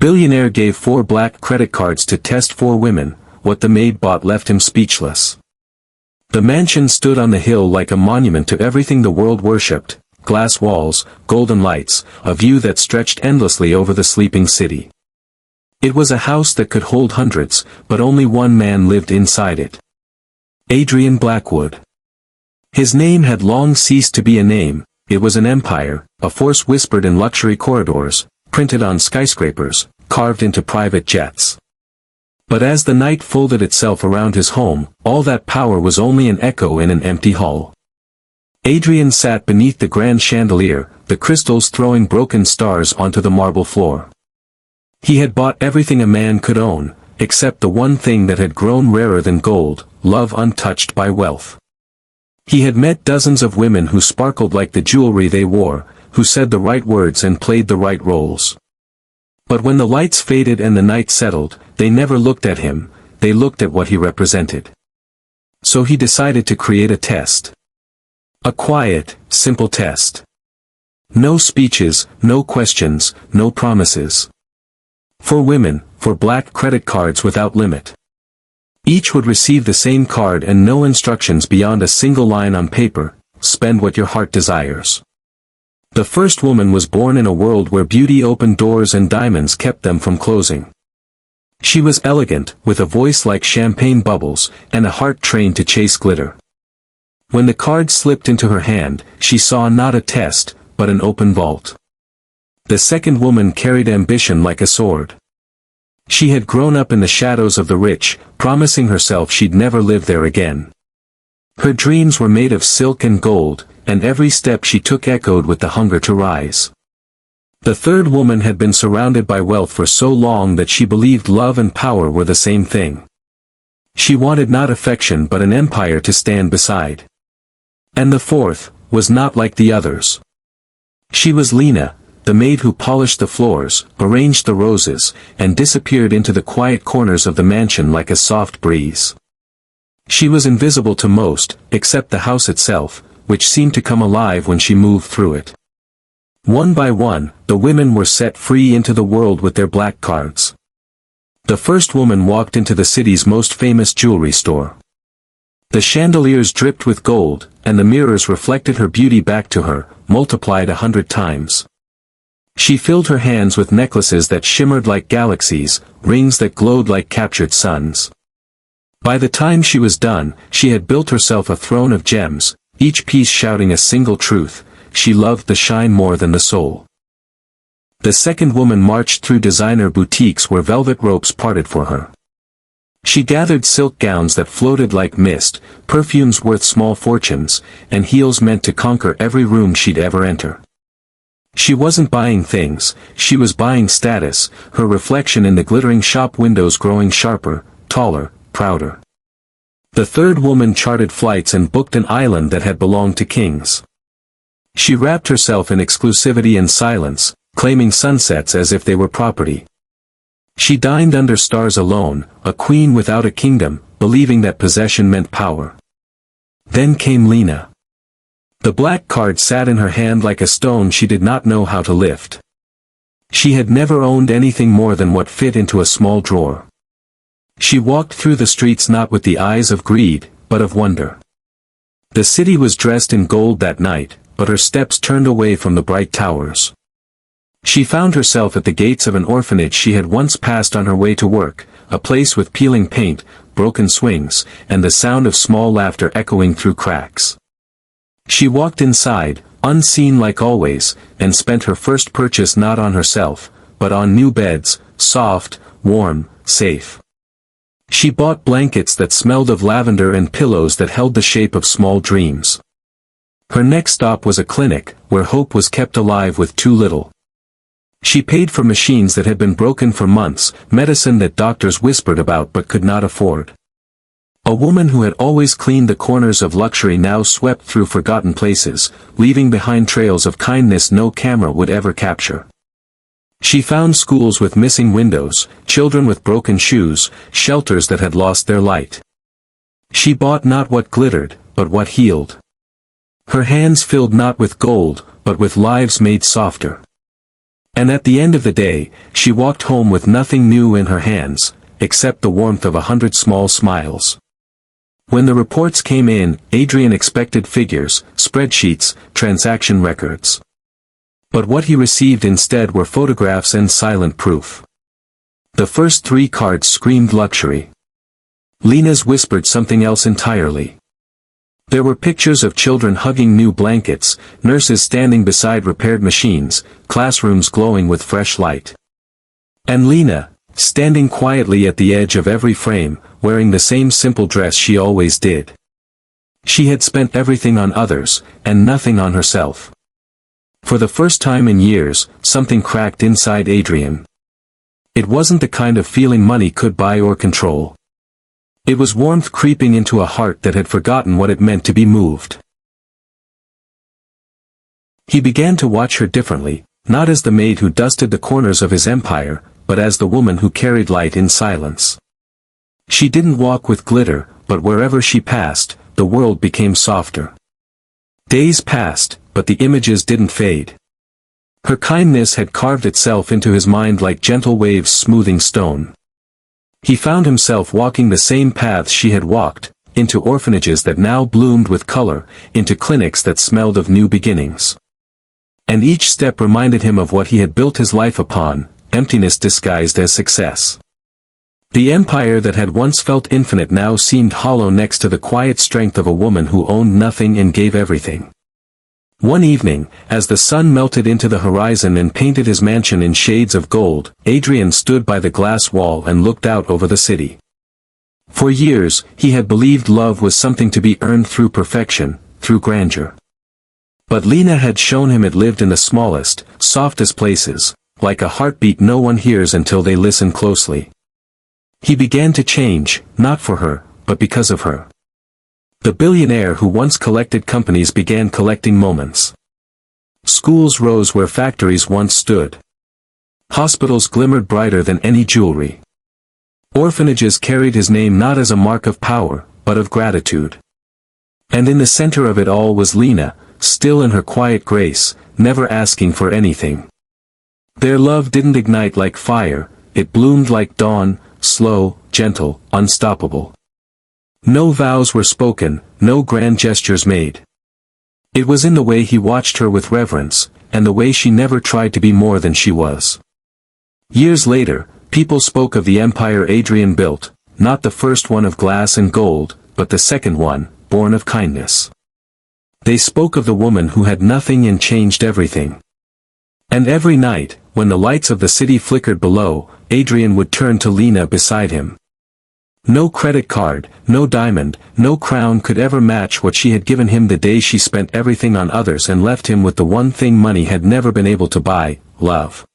Billionaire gave 4 black credit cards to test 4 women. What the maid bought left him speechless. The mansion stood on the hill like a monument to everything the world worshipped: glass walls, golden lights, a view that stretched endlessly over the sleeping city. It was a house that could hold hundreds, but only one man lived inside it. Adrian Blackwood. His name had long ceased to be a name. It was an empire, a force whispered in luxury corridors, printed on skyscrapers, carved into private jets. But as the night folded itself around his home, all that power was only an echo in an empty hall. Adrian sat beneath the grand chandelier, the crystals throwing broken stars onto the marble floor. He had bought everything a man could own, except the one thing that had grown rarer than gold: love untouched by wealth. He had met dozens of women who sparkled like the jewelry they wore, who said the right words and played the right roles. But when the lights faded and the night settled, they never looked at him, they looked at what he represented. So he decided to create a test. A quiet, simple test. No speeches, no questions, no promises. For women, for black credit cards without limit. Each would receive the same card and no instructions beyond a single line on paper: spend what your heart desires. The first woman was born in a world where beauty opened doors and diamonds kept them from closing. She was elegant, with a voice like champagne bubbles, and a heart trained to chase glitter. When the card slipped into her hand, she saw not a test, but an open vault. The second woman carried ambition like a sword. She had grown up in the shadows of the rich, promising herself she'd never live there again. Her dreams were made of silk and gold, and every step she took echoed with the hunger to rise. The third woman had been surrounded by wealth for so long that she believed love and power were the same thing. She wanted not affection but an empire to stand beside. And the fourth was not like the others. She was Lena, the maid who polished the floors, arranged the roses, and disappeared into the quiet corners of the mansion like a soft breeze. She was invisible to most, except the house itself, which seemed to come alive when she moved through it. One by one, the women were set free into the world with their black cards. The first woman walked into the city's most famous jewelry store. The chandeliers dripped with gold, and the mirrors reflected her beauty back to her, multiplied 100 times. She filled her hands with necklaces that shimmered like galaxies, rings that glowed like captured suns. By the time she was done, she had built herself a throne of gems, each piece shouting a single truth: she loved the shine more than the soul. The second woman marched through designer boutiques where velvet ropes parted for her. She gathered silk gowns that floated like mist, perfumes worth small fortunes, and heels meant to conquer every room she'd ever enter. She wasn't buying things, she was buying status, her reflection in the glittering shop windows growing sharper, taller, prouder. The third woman charted flights and booked an island that had belonged to kings. She wrapped herself in exclusivity and silence, claiming sunsets as if they were property. She dined under stars alone, a queen without a kingdom, believing that possession meant power. Then came Lena. The black card sat in her hand like a stone she did not know how to lift. She had never owned anything more than what fit into a small drawer. She walked through the streets not with the eyes of greed, but of wonder. The city was dressed in gold that night, but her steps turned away from the bright towers. She found herself at the gates of an orphanage she had once passed on her way to work, a place with peeling paint, broken swings, and the sound of small laughter echoing through cracks. She walked inside, unseen like always, and spent her first purchase not on herself, but on new beds, soft, warm, safe. She bought blankets that smelled of lavender and pillows that held the shape of small dreams. Her next stop was a clinic, where hope was kept alive with too little. She paid for machines that had been broken for months, medicine that doctors whispered about but could not afford. A woman who had always cleaned the corners of luxury now swept through forgotten places, leaving behind trails of kindness no camera would ever capture. She found schools with missing windows, children with broken shoes, shelters that had lost their light. She bought not what glittered, but what healed. Her hands filled not with gold, but with lives made softer. And at the end of the day, she walked home with nothing new in her hands, except the warmth of 100 small smiles. When the reports came in, Adrian expected figures, spreadsheets, transaction records. But what he received instead were photographs and silent proof. The first 3 cards screamed luxury. Lena's whispered something else entirely. There were pictures of children hugging new blankets, nurses standing beside repaired machines, classrooms glowing with fresh light. And Lena, standing quietly at the edge of every frame, wearing the same simple dress she always did. She had spent everything on others, and nothing on herself. For the first time in years, something cracked inside Adrian. It wasn't the kind of feeling money could buy or control. It was warmth creeping into a heart that had forgotten what it meant to be moved. He began to watch her differently, not as the maid who dusted the corners of his empire, but as the woman who carried light in silence. She didn't walk with glitter, but wherever she passed, the world became softer. Days passed, but the images didn't fade. Her kindness had carved itself into his mind like gentle waves smoothing stone. He found himself walking the same paths she had walked, into orphanages that now bloomed with color, into clinics that smelled of new beginnings. And each step reminded him of what he had built his life upon, emptiness disguised as success. The empire that had once felt infinite now seemed hollow next to the quiet strength of a woman who owned nothing and gave everything. One evening, as the sun melted into the horizon and painted his mansion in shades of gold, Adrian stood by the glass wall and looked out over the city. For years, he had believed love was something to be earned through perfection, through grandeur. But Lena had shown him it lived in the smallest, softest places, like a heartbeat no one hears until they listen closely. He began to change, not for her, but because of her. The billionaire who once collected companies began collecting moments. Schools rose where factories once stood. Hospitals glimmered brighter than any jewelry. Orphanages carried his name not as a mark of power, but of gratitude. And in the center of it all was Lena, still in her quiet grace, never asking for anything. Their love didn't ignite like fire, it bloomed like dawn, slow, gentle, unstoppable. No vows were spoken, no grand gestures made. It was in the way he watched her with reverence, and the way she never tried to be more than she was. Years later, people spoke of the empire Adrian built, not the first one of glass and gold, but the second one, born of kindness. They spoke of the woman who had nothing and changed everything. And every night, when the lights of the city flickered below, Adrian would turn to Lena beside him. No credit card, no diamond, no crown could ever match what she had given him the day she spent everything on others and left him with the one thing money had never been able to buy, love.